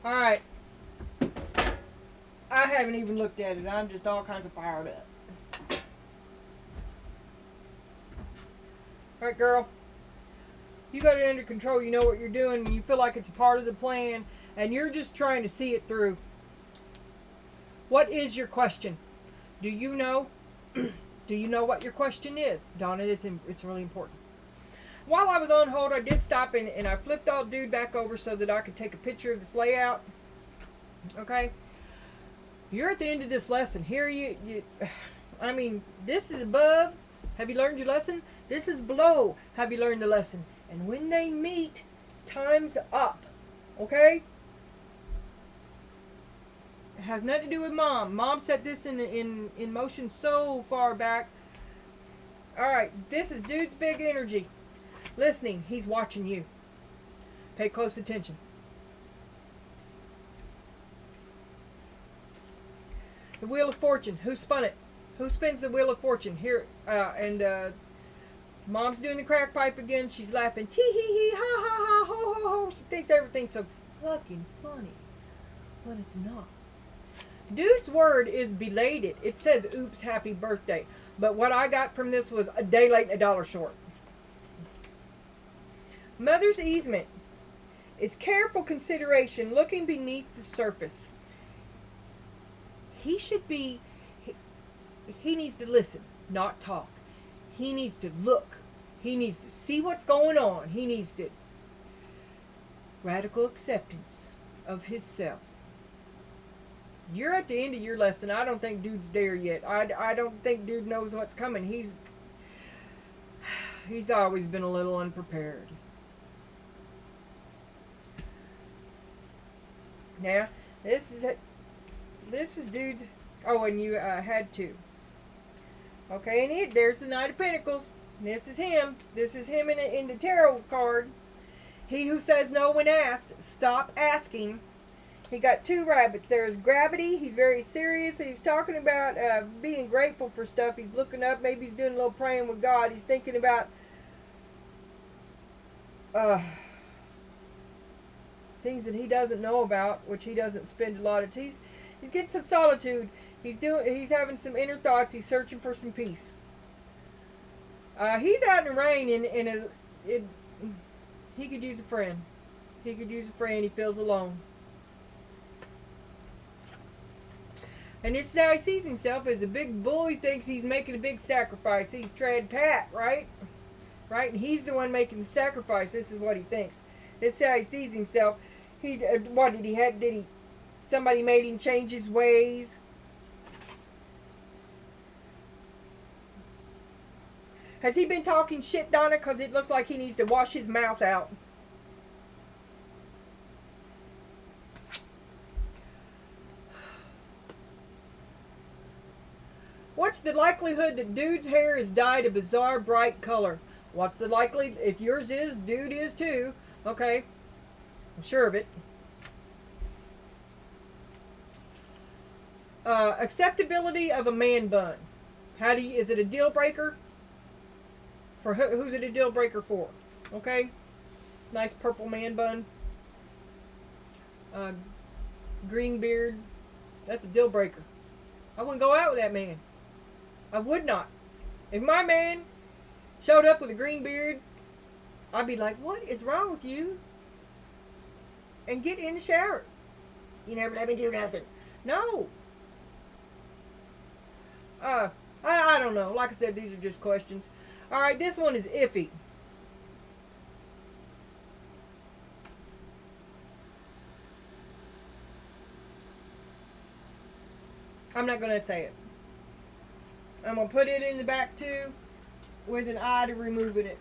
Alright. I haven't even looked at it. I'm just all kinds of fired up. Alright, girl. You got it under control. You know what you're doing. And you feel like it's a part of the plan. And you're just trying to see it through. What is your question? Do you know? Do you know what your question is? Donna, it's really important. While I was on hold, I did stop and I flipped all dude back over so that I could take a picture of this layout. Okay? You're at the end of this lesson. Here I mean, this is above. Have you learned your lesson? This is below. Have you learned the lesson? And when they meet, time's up. Okay? It has nothing to do with mom. Mom set this in motion so far back. Alright, this is dude's big energy. Listening, he's watching you. Pay close attention. The Wheel of Fortune. Who spun it? Who spins the Wheel of Fortune? Here, Mom's doing the crack pipe again. She's laughing. Tee hee hee, ha ha ha, ho ho ho. She thinks everything's so fucking funny. But it's not. Dude's word is belated. It says, oops, happy birthday. But what I got from this was a day late and a dollar short. Mother's easement is careful consideration looking beneath the surface. He should be, he needs to listen, not talk. He needs to look. He needs to see what's going on. He needs to, radical acceptance of himself. You're at the end of your lesson. I don't think dude's there yet. I don't think dude knows what's coming. He's always been a little unprepared. Now, this is dude. Oh, and you had two. Okay, and there's the Knight of Pentacles. This is him. This is him in the tarot card. He who says no when asked, stop asking. He got two rabbits. There's gravity. He's very serious. He's talking about being grateful for stuff. He's looking up. Maybe he's doing a little praying with God. He's thinking about things that he doesn't know about, which he doesn't spend a lot of time. He's getting some solitude. He's having some inner thoughts. He's searching for some peace. He's out in the rain, and he could use a friend. He could use a friend. He feels alone. And this is how he sees himself, as a big bull. He thinks he's making a big sacrifice. He's tread pat, right? Right? And he's the one making the sacrifice. This is what he thinks. This is how he sees himself. What did he? Somebody made him change his ways. Has he been talking shit, Donna? Because it looks like he needs to wash his mouth out. What's the likelihood that dude's hair is dyed a bizarre bright color? What's the likelihood? If yours is, dude is too. Okay. I'm sure of it. Acceptability of a man bun. Is it a deal breaker? For who's it a deal breaker for? Okay. Nice purple man bun. Green beard. That's a deal breaker. I wouldn't go out with that man. I would not. If my man showed up with a green beard, I'd be like, what is wrong with you? And get in the shower. You never let me do nothing. No. I don't know. Like I said, these are just questions. Alright, this one is iffy. I'm not going to say it. I'm going to put it in the back too, with an eye to removing it.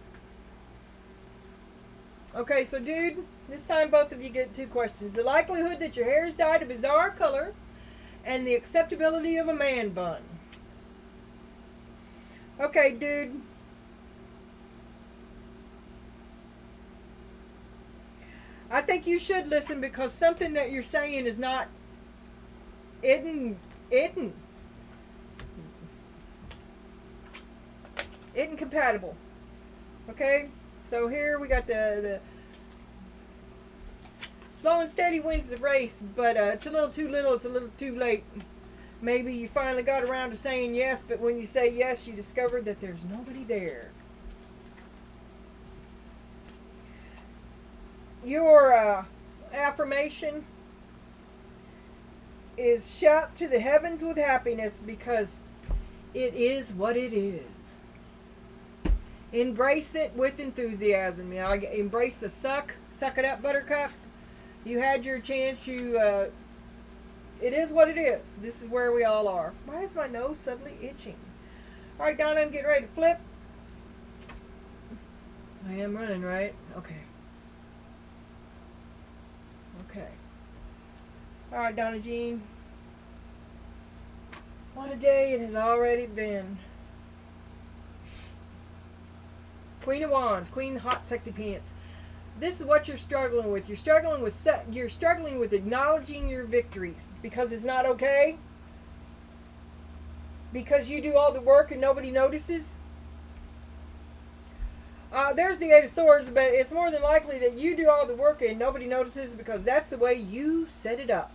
Okay, so dude, this time both of you get two questions. The likelihood that your hair is dyed a bizarre color, and the acceptability of a man bun. Okay, dude. I think you should listen, because something that you're saying is not isn't compatible. Okay, so here we got the Slow and steady wins the race, but it's a little too little, it's a little too late. Maybe you finally got around to saying yes, but when you say yes, you discover that there's nobody there. Your affirmation is shout to the heavens with happiness because it is what it is. Embrace it with enthusiasm. You know, embrace the suck it up, buttercup. You had your chance. It is what it is. This is where we all are. Why is my nose suddenly itching? All right, Donna, I'm getting ready to flip. I am running, right? Okay. Okay. All right, Donna Jean. What a day it has already been. Queen of Wands, Queen Hot Sexy Pants. This is what you're struggling with. You're struggling with acknowledging your victories because it's not okay. Because you do all the work and nobody notices. There's the Eight of Swords, but it's more than likely that you do all the work and nobody notices because that's the way you set it up.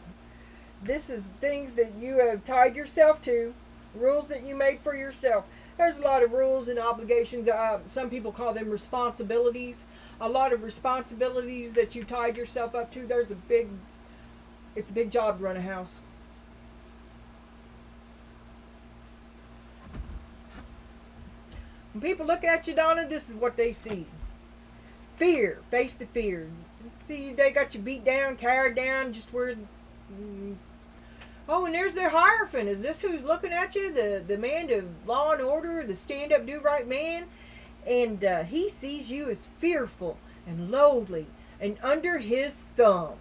This is things that you have tied yourself to, rules that you made for yourself. There's a lot of rules and obligations. Some people call them responsibilities. A lot of responsibilities that you tied yourself up to. It's a big job to run a house. When people look at you, Donna, this is what they see. Fear. Face the fear. See, they got you beat down, carried down, just where... Oh, and there's their Hierophant. Is this who's looking at you? The man of law and order, the stand-up, do-right man? And he sees you as fearful and lowly and under his thumb.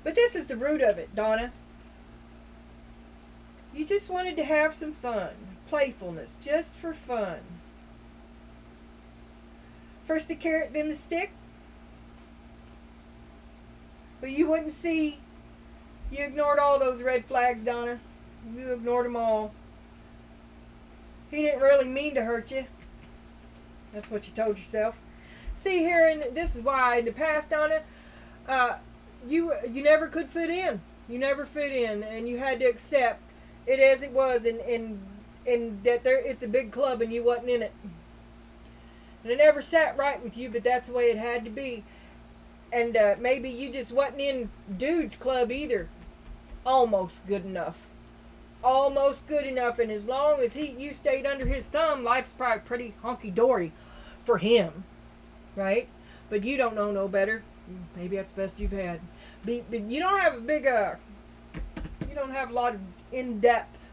But this is the root of it, Donna. You just wanted to have some fun. Playfulness, just for fun. First the carrot, then the stick. But you wouldn't see. You ignored all those red flags, Donna. You ignored them all. He didn't really mean to hurt you. That's what you told yourself. See here, and this is why in the past, Donna, you never could fit in. You never fit in, and you had to accept it as it was, and that it's a big club and you wasn't in it. And it never sat right with you, but that's the way it had to be. And maybe you just wasn't in dude's club either. Almost good enough. Almost good enough. And as long as you stayed under his thumb, life's probably pretty honky-dory for him. Right? But you don't know no better. Maybe that's the best you've had. But you don't have a big... you don't have a lot of in-depth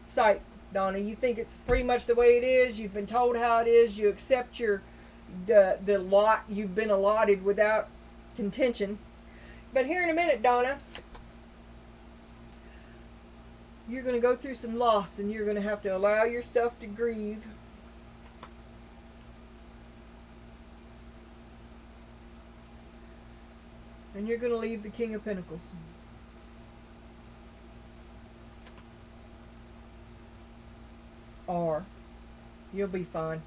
sight, Donna. You think it's pretty much the way it is. You've been told how it is. You accept the lot you've been allotted without contention. But here in a minute, Donna, you're going to go through some loss and you're going to have to allow yourself to grieve. And you're going to leave the King of Pentacles. Or you'll be fine.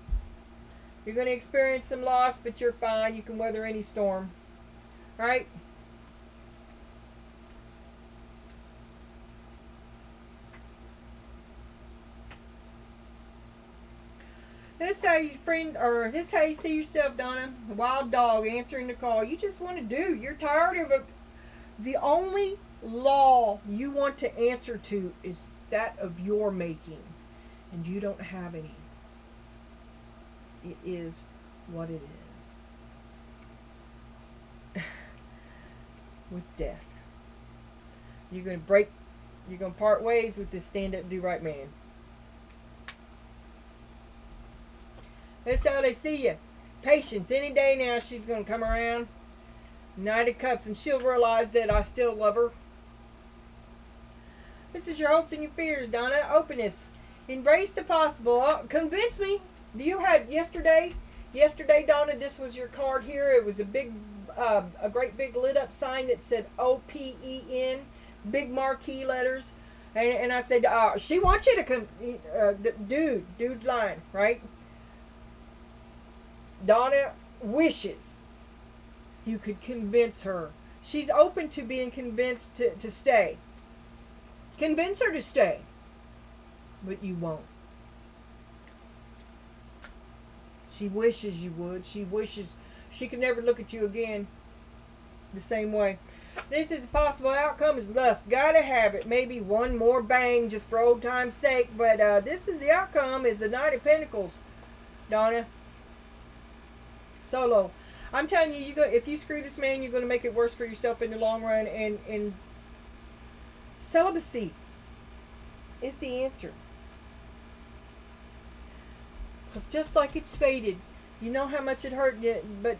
You're going to experience some loss, but you're fine. You can weather any storm. All right? This is how you see yourself, Donna. The wild dog answering the call. You just want to do. You're tired of it. The only law you want to answer to is that of your making. And you don't have any. It is what it is. With death. You're going to part ways with this stand-up, do-right man. That's how they see you. Patience. Any day now she's going to come around. Knight of Cups. And she'll realize that I still love her. This is your hopes and your fears, Donna. Openness. Embrace the possible. Convince me. You had yesterday, Donna, this was your card here. It was a great big lit up sign that said OPEN, big marquee letters. And I said, she wants you to come, dude's lying, right? Donna wishes you could convince her. She's open to being convinced to stay. Convince her to stay. But you won't. She wishes you would. She wishes she could never look at you again the same way. This is a possible outcome is lust. Gotta have it. Maybe one more bang just for old time's sake. But this is the outcome is the Knight of Pentacles. Donna. Solo. I'm telling you, if you screw this man, you're going to make it worse for yourself in the long run. And celibacy is the answer. Because just like it's fated, you know how much it hurt you, but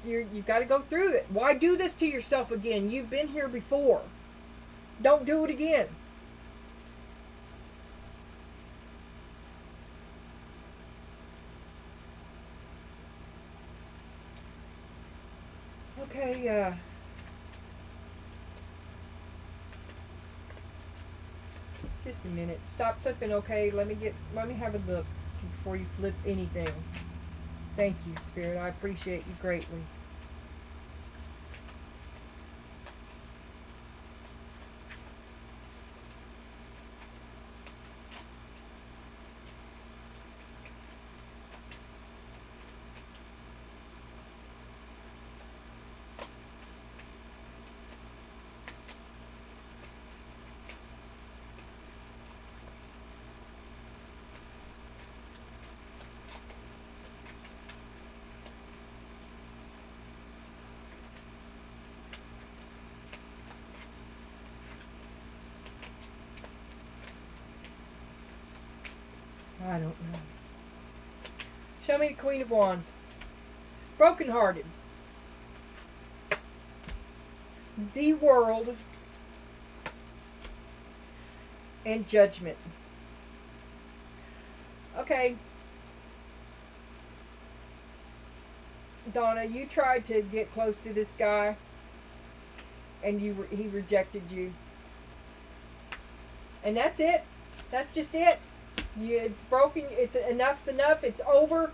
you've got to go through it. Why do this to yourself again? You've been here before. Don't do it again. Okay, just a minute. Stop flipping, okay? Let me have a look before you flip anything. Thank you, Spirit. I appreciate you greatly. I don't know. Show me the Queen of Wands. Brokenhearted. The World. And Judgment. Okay. Donna, you tried to get close to this guy. And he rejected you. And that's it. That's just it. It's broken. Enough's enough. It's over.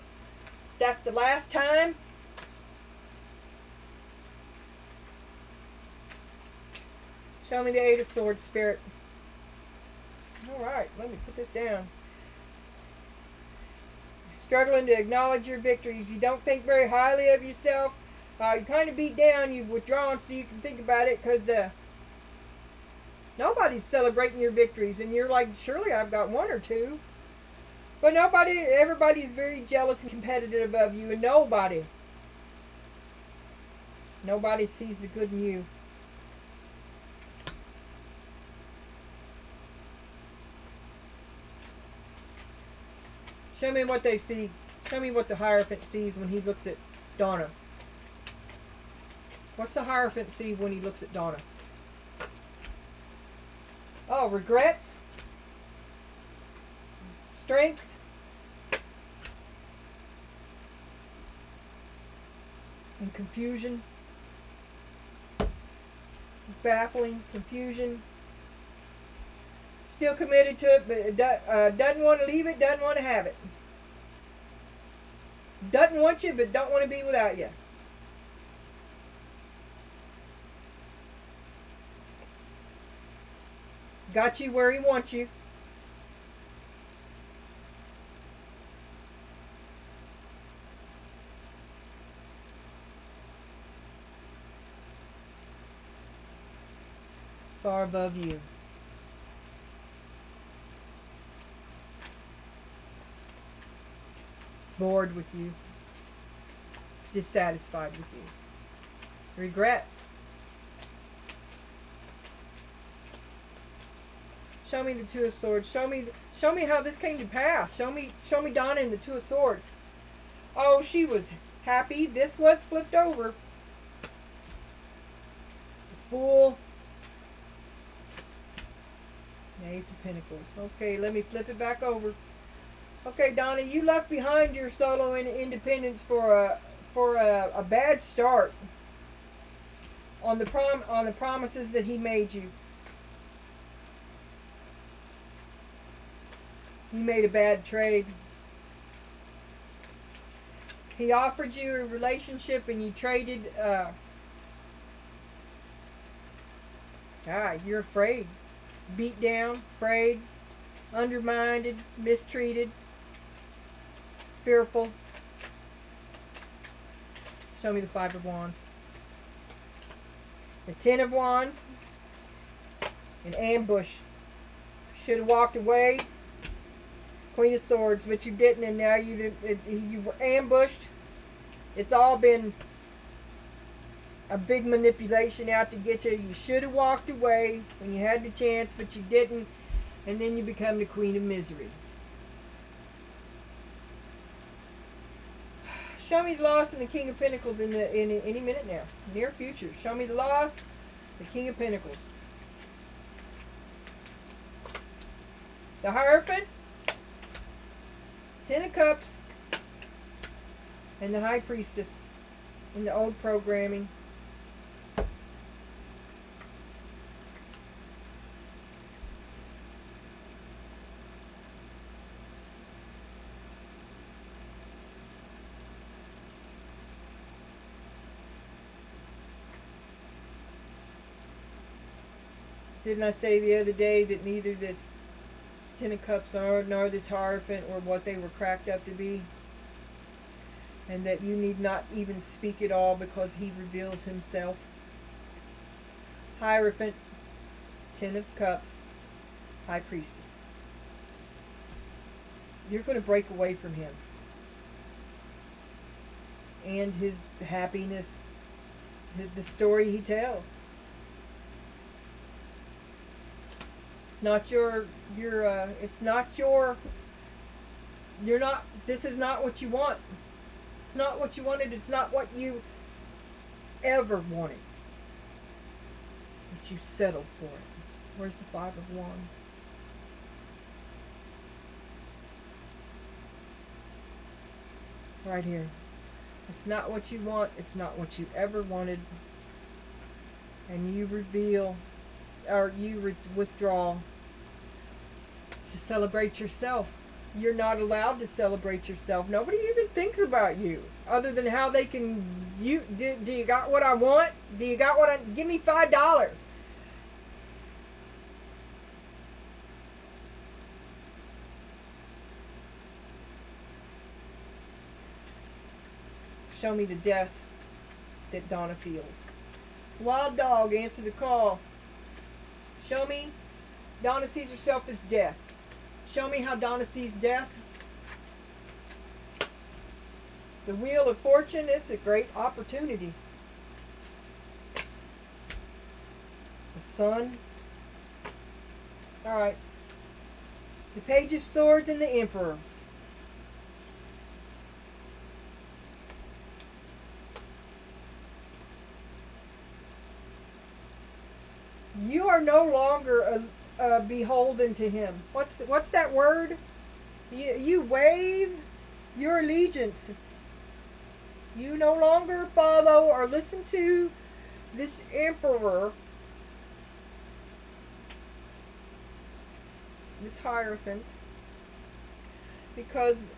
That's the last time. Show me the Eight of Swords, Spirit. Alright, let me put this down. Struggling to acknowledge your victories. You don't think very highly of yourself. You're kind of beat down. You've withdrawn so you can think about it because nobody's celebrating your victories. And you're like, surely I've got one or two. But everybody's very jealous and competitive of you. And nobody sees the good in you. Show me what they see. Show me what the Hierophant sees when he looks at Donna. What's the Hierophant see when he looks at Donna? Oh, regrets. Strength. And confusion. Baffling. Confusion. Still committed to it, but doesn't want to leave it, doesn't want to have it. Doesn't want you, but don't want to be without you. Got you where he wants you. Far above you. Bored with you. Dissatisfied with you. Regrets. Show me the Two of Swords. Show me how this came to pass. Show me Donna in the Two of Swords. Oh, she was happy. This was flipped over. The Fool. The Ace of Pentacles. Okay, let me flip it back over. Okay, Donna, you left behind your solo independence for a bad start on the promises that he made you. You made a bad trade. He offered you a relationship and you traded. You're afraid. Beat down, afraid, undermined, mistreated, fearful. Show me the Five of Wands. The Ten of Wands. An ambush. Should have walked away. Queen of Swords, but you didn't, and now you were ambushed. It's all been a big manipulation out to get you. You should have walked away when you had the chance, but you didn't, and then you become the Queen of Misery. Show me the loss and the King of Pentacles in any minute now, near future. Show me the loss, the King of Pentacles, the Hierophant, Ten of Cups, and the High Priestess in the old programming. Didn't I say the other day that neither this Ten of Cups nor this Hierophant were what they were cracked up to be? And that you need not even speak at all because he reveals himself. Hierophant, Ten of Cups, High Priestess. You're going to break away from him. And his happiness, the story he tells. It's not this is not what you want. It's not what you wanted. It's not what you ever wanted. But you settled for it. Where's the Five of Wands? Right here. It's not what you want. It's not what you ever wanted. And you reveal, or you withdraw to celebrate yourself. You're not allowed to celebrate yourself. Nobody even thinks about you other than how they can. Do you got what I want? Do you got what I? Give me $5. Show me the death that Donna feels. Wild dog, answer the call. Show me Donna sees herself as death. Show me how Donna sees death. The Wheel of Fortune, it's a great opportunity. The Sun. Alright. The Page of Swords and the Emperor. You are no longer beholden to him. What's that word? You waive your allegiance. You no longer follow or listen to this emperor, this Hierophant, because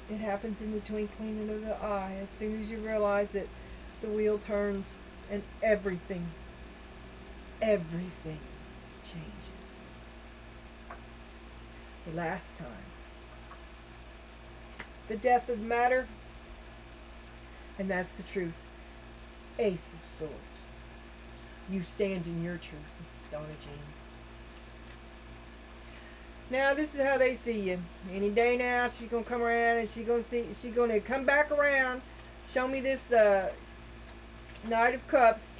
it happens in the twinkling of the eye. As soon as you realize it, the wheel turns and everything changes. The last time. The death of the matter. And that's the truth. Ace of Swords. You stand in your truth, Donna Jean. Now this is how they see you. Any day now she's gonna come around and she's gonna come back around. Show me this Knight of Cups.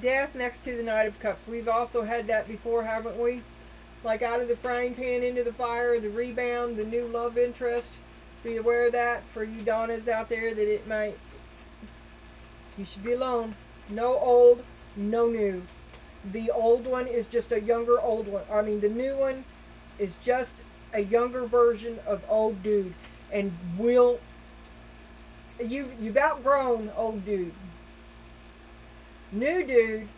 Death next to the Knight of Cups. We've also had that before, haven't we? Like out of the frying pan into the fire, the rebound, the new love interest. Be aware of that for you Donnas out there, that it might. You should be alone. No old, no new. The old one is just a younger old one. I mean, the new one is just a younger version of old dude. And you've outgrown old dude. New dude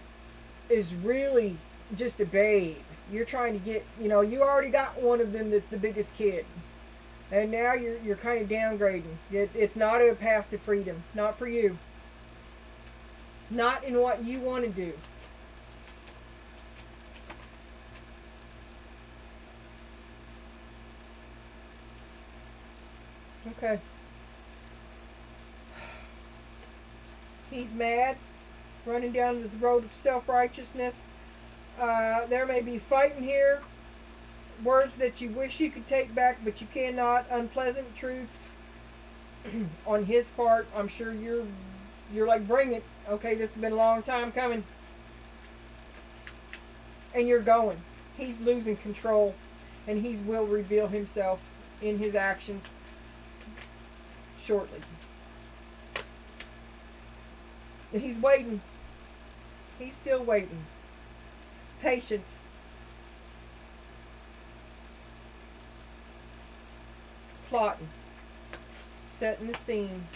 is really just a babe. You're trying to get, you already got one of them that's the biggest kid. And now you're kind of downgrading. It's not a path to freedom. Not for you. Not in what you want to do. Okay. He's mad, running down this road of self-righteousness. There may be fighting here. Words that you wish you could take back, but you cannot. Unpleasant truths on his part. I'm sure you're like, bring it. Okay, this has been a long time coming. And you're going. He's losing control, and he will reveal himself in his actions shortly. He's waiting. He's still waiting. Patience. Plotting. Setting the scene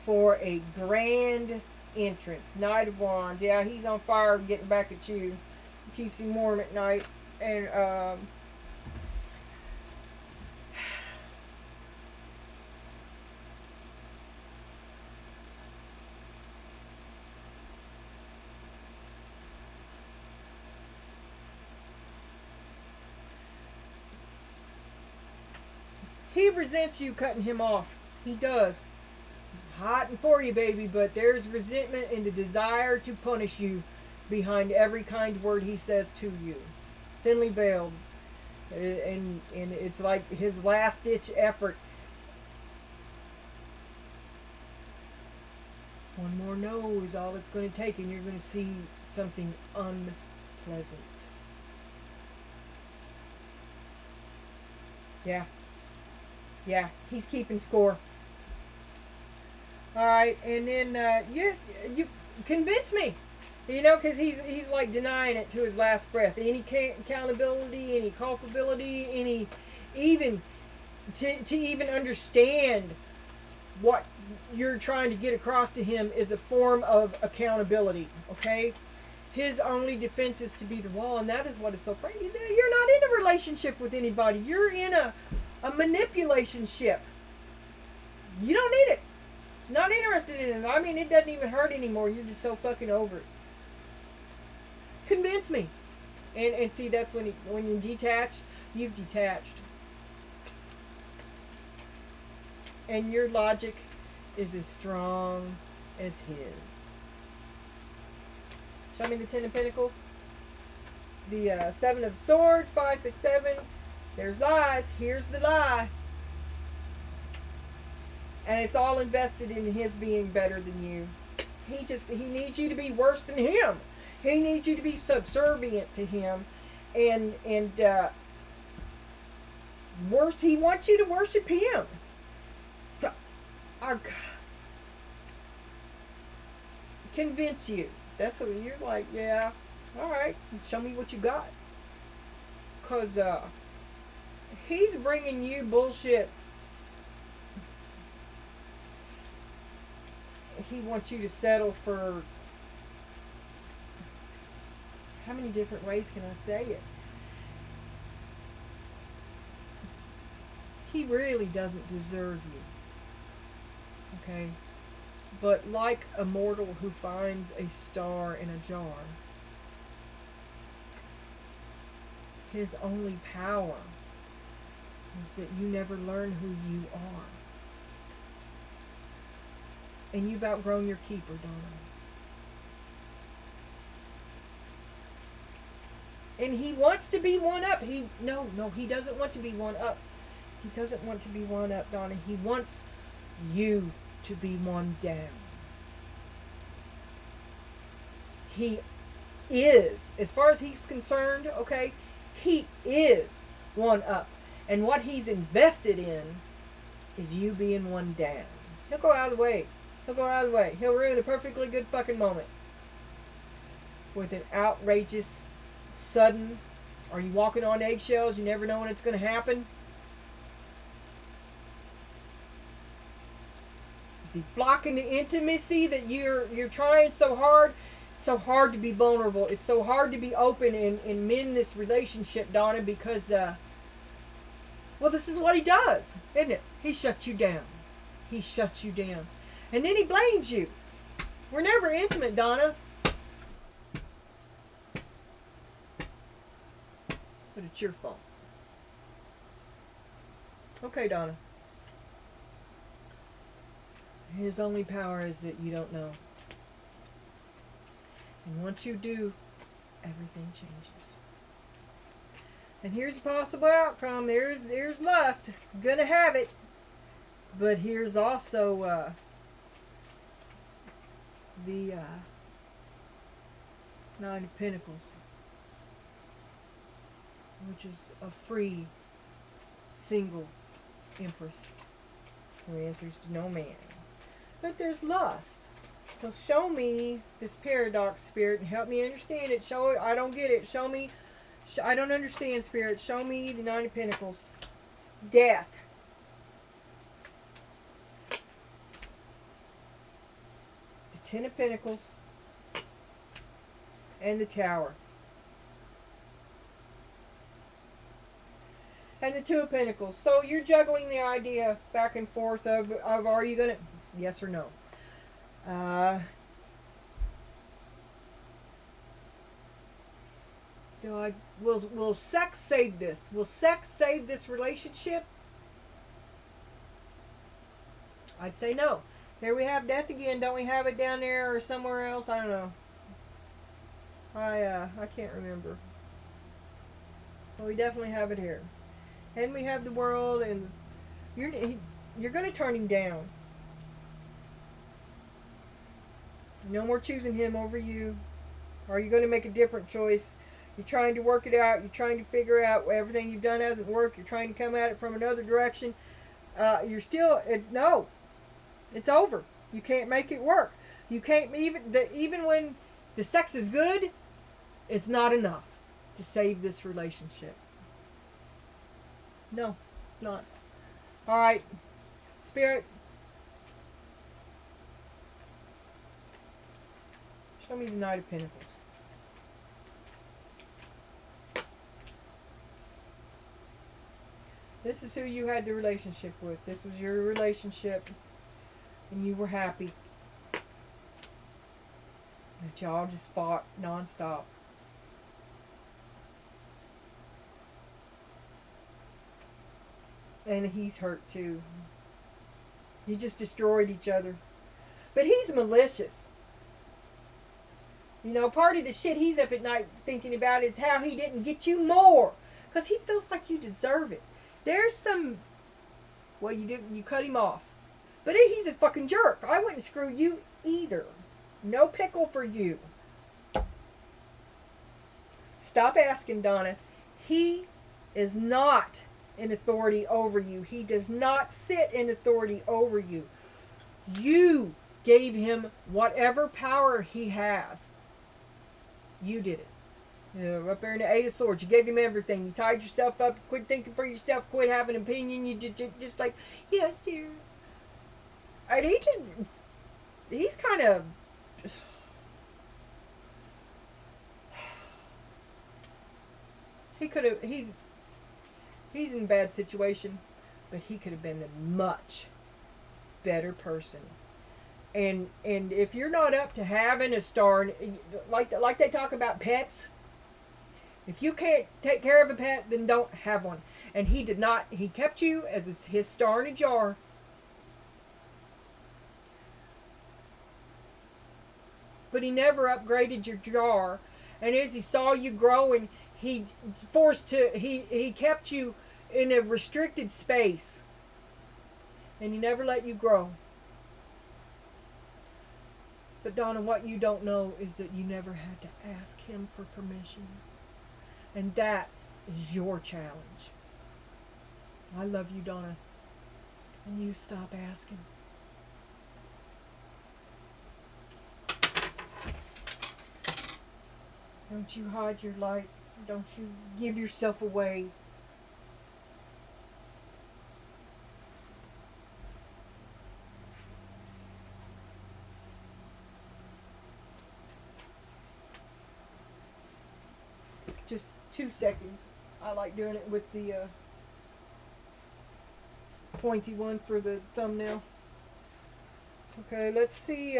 for a grand entrance. Knight of Wands. Yeah, he's on fire getting back at you. Keeps him warm at night. And he resents you cutting him off. He does. Hot and for you, baby, but there's resentment and the desire to punish you behind every kind word he says to you. Thinly veiled. And it's like his last-ditch effort. One more no is all it's going to take, and you're going to see something unpleasant. Yeah. Yeah, he's keeping score. All right, and then you convince me, because he's like denying it to his last breath. Any accountability, any culpability, any even to even understand what you're trying to get across to him is a form of accountability. Okay, his only defense is to be the wall, and that is what is so frightening. You're not in a relationship with anybody. You're in a manipulation ship. You don't need it. Not interested in it. I mean, it doesn't even hurt anymore. You're just so fucking over it. Convince me. And see, that's when you detach, you've detached. And your logic is as strong as his. Show me the Ten of Pentacles. The Seven of Swords, 5, 6, 7. There's lies. Here's the lie. And it's all invested in his being better than you. He needs you to be worse than him. He needs you to be subservient to him. And worse, he wants you to worship him. Convince you. That's what you're like, yeah, all right, show me what you got. Because he's bringing you bullshit. He wants you to settle for, how many different ways can I say it? He really doesn't deserve you. Okay? But like a mortal who finds a star in a jar, his only power is that you never learn who you are. And you've outgrown your keeper, Donna. And he wants to be one up. No, he doesn't want to be one up. He doesn't want to be one up, Donna. He wants you to be one down. He is, as far as he's concerned, okay, he is one up. And what he's invested in is you being one down. He'll go out of the way. He'll go out of the way. He'll ruin a perfectly good fucking moment with an outrageous, sudden, are you walking on eggshells? You never know when it's going to happen. Is he blocking the intimacy that you're trying so hard? It's so hard to be vulnerable. It's so hard to be open and mend this relationship, Donna, because, well, this is what he does, isn't it? He shuts you down. He shuts you down. And then he blames you. We're never intimate, Donna. But it's your fault. Okay, Donna. His only power is that you don't know. And once you do, everything changes. And here's a possible outcome. There's lust. Gonna have it. But here's also the Nine of Pentacles, which is a free, single empress who answers to no man. But there's lust. So show me this paradox, Spirit, and help me understand it. Show it. I don't get it. Show me. I don't understand, Spirit. Show me the Nine of Pentacles. Death. The Ten of Pentacles. And the Tower. And the Two of Pentacles. So you're juggling the idea back and forth of are you going to... Yes or no? Will sex save this? Will sex save this relationship? I'd say no. There we have death again. Don't we have it down there or somewhere else? I don't know. I can't remember. Well, we definitely have it here. And we have the World, and you're going to turn him down. No more choosing him over you. Or are you going to make a different choice? You're trying to work it out. You're trying to figure out everything you've done hasn't worked. You're trying to come at it from another direction. You're still... no. It's over. You can't make it work. You can't... Even when the sex is good, it's not enough to save this relationship. No, it's not. All right. Spirit... Show me the Knight of Pentacles. This is who you had the relationship with. This was your relationship. And you were happy. That y'all just fought nonstop. And he's hurt too. You just destroyed each other. But he's malicious. You know, part of the shit he's up at night thinking about is how he didn't get you more. Because he feels like you deserve it. There's some... Well, you cut him off. But he's a fucking jerk. I wouldn't screw you either. No pickle for you. Stop asking, Donna. He is not in authority over you. He does not sit in authority over you. You gave him whatever power he has. You did it. Up there in the Eight of Swords, you gave him everything. You tied yourself up, quit thinking for yourself, quit having an opinion. You just like, yes, dear. And he's kind of... he's in a bad situation, but he could have been a much better person. And if you're not up to having a star, like they talk about pets, if you can't take care of a pet, then don't have one. And he did not. He kept you as his star in a jar. But he never upgraded your jar. And as he saw you growing, he kept you in a restricted space. And he never let you grow. But Donna, what you don't know is that you never had to ask him for permission. And that is your challenge. I love you, Donna. And you stop asking. Don't you hide your light. Don't you give yourself away. just 2 seconds. I like doing it with the pointy one for the thumbnail. Okay, let's see.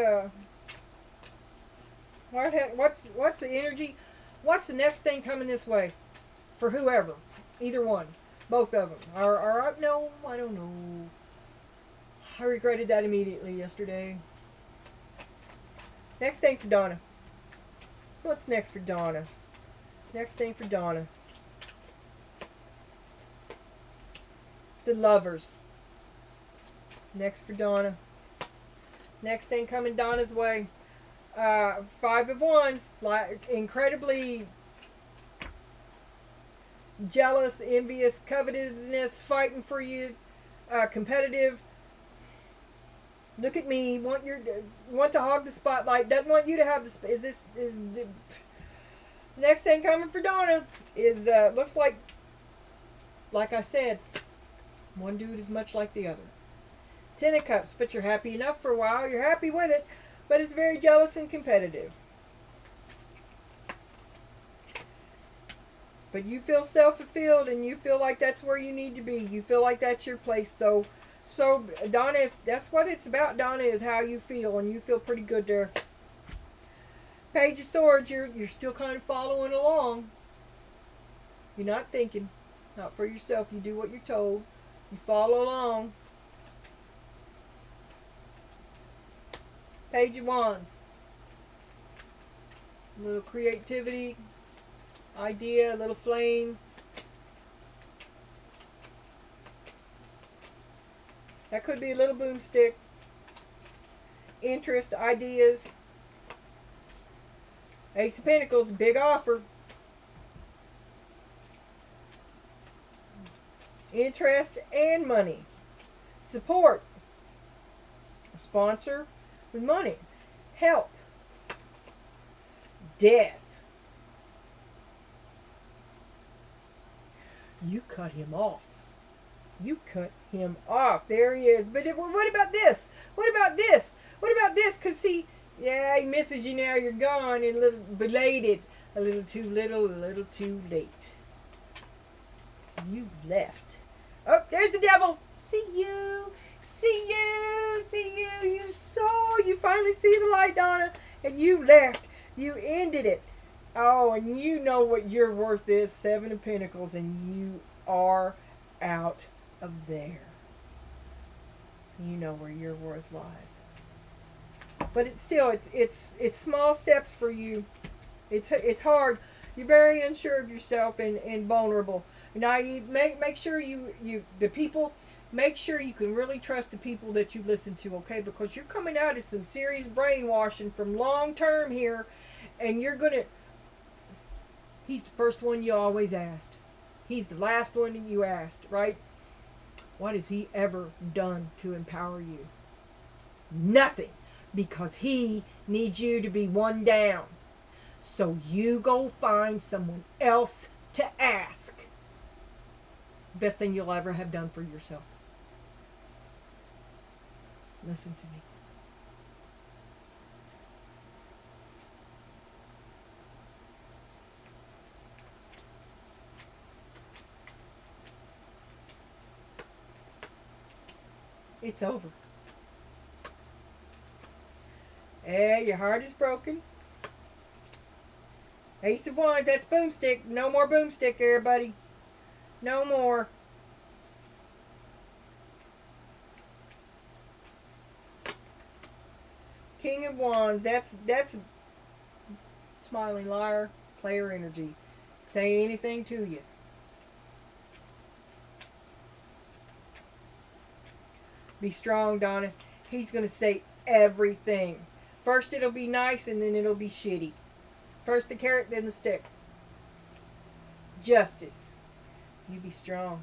What's the energy? What's the next thing coming this way? For whoever. Either one. Both of them. Or no, I don't know. I regretted that immediately yesterday. Next thing for Donna. What's next for Donna? Next thing for Donna. The Lovers. Next for Donna. Next thing coming Donna's way. 5 of Wands. Incredibly jealous, envious, covetousness, fighting for you, competitive. Look at me. Want to hog the spotlight. Doesn't want you to have the. Next thing coming for Donna is looks like I said, one dude is much like the other. 10 of Cups, but you're happy enough for a while. You're happy with it, but it's very jealous and competitive. But you feel self-fulfilled, and you feel like that's where you need to be. You feel like that's your place. So Donna, if that's what it's about, Donna, is how you feel, and you feel pretty good there. Page of Swords, you're still kind of following along. You're not thinking, not for yourself. You do what you're told. You follow along. Page of Wands. A little creativity, idea, a little flame. That could be a little boomstick. Interest, ideas. Ace of Pentacles, big offer. Interest and money. Support. A sponsor with money. Help. Death. You cut him off. You cut him off. There he is. But what about this? What about this? What about this? Because see, yeah, he misses you now. You're gone. And a little belated. A little too little, a little too late. You left. Oh, there's the devil. See you. See you. See you. You finally see the light, Donna. And you left. You ended it. Oh, and you know what your worth is. 7 of Pentacles. And you are out of there. You know where your worth lies. But it's still, it's small steps for you. It's hard. You're very unsure of yourself and vulnerable. Now you make sure the people, make sure you can really trust the people that you listen to, okay? Because you're coming out of some serious brainwashing from long term here, and you're gonna. He's the first one you always asked. He's the last one that you asked, right? What has he ever done to empower you? Nothing. Because he needs you to be one down. So you go find someone else to ask. Best thing you'll ever have done for yourself. Listen to me. It's over. Your heart is broken. Ace of Wands, that's boomstick. No more boomstick, everybody. No more. King of Wands, that's smiling liar, player energy. Say anything to you. Be strong, Donna. He's going to say everything. First it'll be nice and then it'll be shitty. First the carrot, then the stick. Justice. You be strong.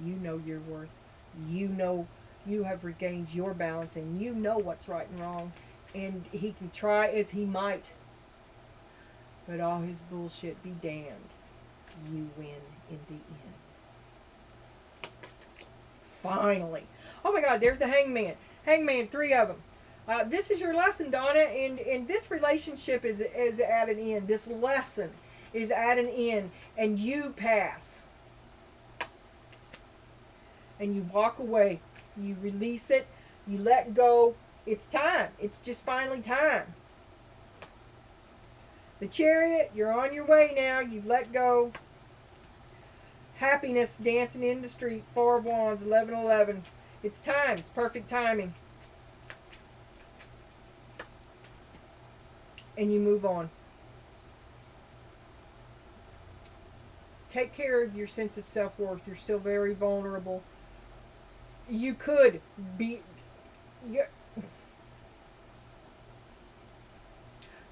You know your worth. You know you have regained your balance and you know what's right and wrong. And he can try as he might. But all his bullshit be damned. You win in the end. Finally. Oh my God, there's the Hangman. Hangman, 3 of them. This is your lesson, Donna, and this relationship is at an end. This lesson is at an end, and you pass. And you walk away. You release it. You let go. It's time. It's just finally time. The Chariot, you're on your way now. You've let go. Happiness dancing in the street. Four of Wands, 11:11. It's time. It's perfect timing. And you move on. Take care of your sense of self-worth. You're still very vulnerable. You could be...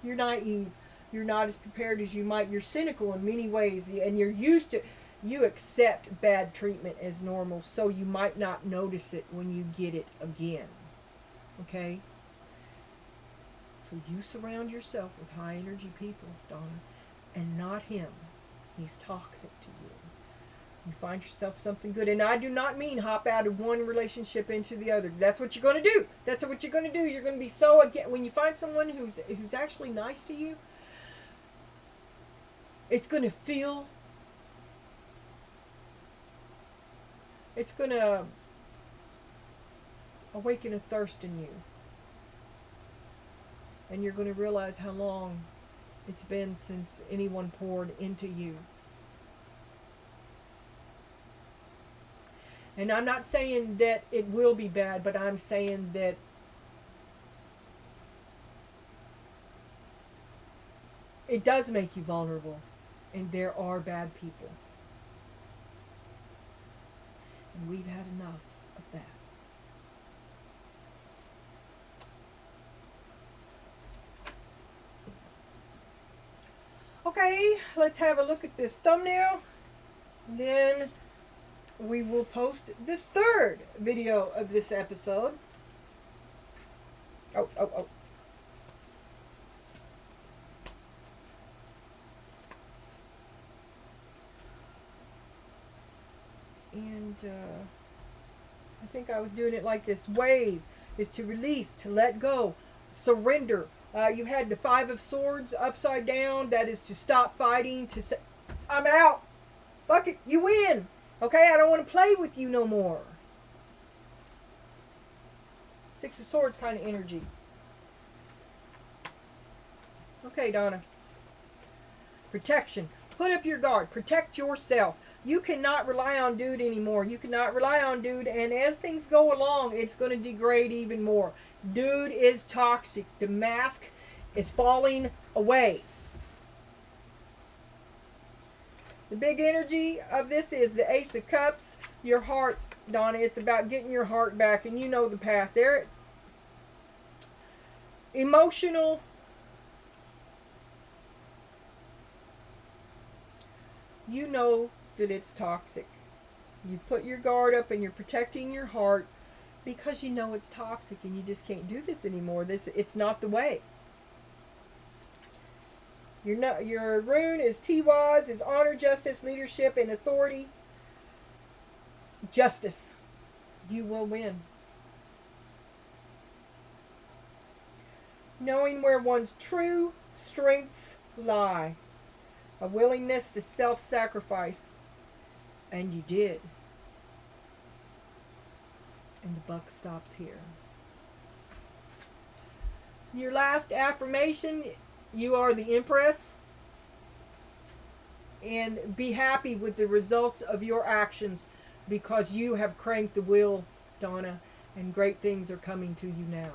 You're naive. You're not as prepared as you might. You're cynical in many ways, and you're used to... You accept bad treatment as normal, so you might not notice it when you get it again. Okay? So you surround yourself with high energy people, Donna, and not him. He's toxic to you. You find yourself something good. And I do not mean hop out of one relationship into the other. That's what you're going to do. That's what you're going to do. You're going to be so... Again, when you find someone who's actually nice to you, it's going to feel... It's going to awaken a thirst in you. And you're going to realize how long it's been since anyone poured into you. And I'm not saying that it will be bad, but I'm saying that it does make you vulnerable. And there are bad people. And we've had enough of that. Okay, let's have a look at this thumbnail. Then we will post the third video of this episode. Oh. And I think I was doing it like this. Wave is to release, to let go, surrender. You had the Five of Swords upside down. That is to stop fighting, to say, I'm out. Fuck it, you win. Okay, I don't want to play with you no more. Six of Swords kind of energy. Okay, Donna. Protection. Put up your guard. Protect yourself. You cannot rely on dude anymore. You cannot rely on dude, and as things go along, it's going to degrade even more. Dude is toxic. The mask is falling away. The big energy of this is the Ace of Cups. Your heart, Donna. It's about getting your heart back, and you know the path there. Emotional. You know that it's toxic. You've put your guard up and you're protecting your heart because you know it's toxic and you just can't do this anymore. It's not the way. Your rune is Tiwaz, is honor, justice, leadership, and authority. Justice. You will win. Knowing where one's true strengths lie. A willingness to self-sacrifice. And you did. And the buck stops here. Your last affirmation, you are the Empress. And be happy with the results of your actions because you have cranked the wheel, Donna, and great things are coming to you now.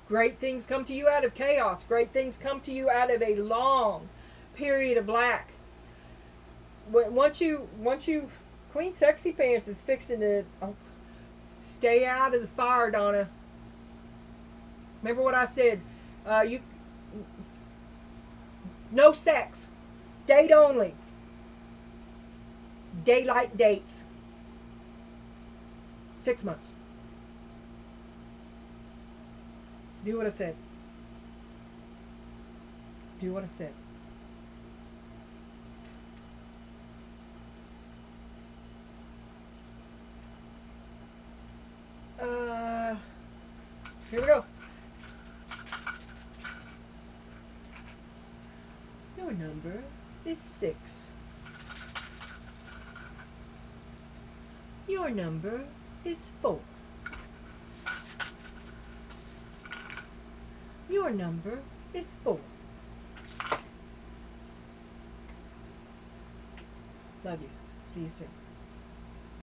Great things come to you out of chaos. Great things come to you out of a long period of lack. Once you Queen Sexy Pants is fixing to stay out of the fire, Donna. Remember what I said? No sex, date only, daylight dates. 6 months. Do what I said. Do what I said. Here we go. Your number is 6. Your number is 4. Your number is 4. Love you. See you soon.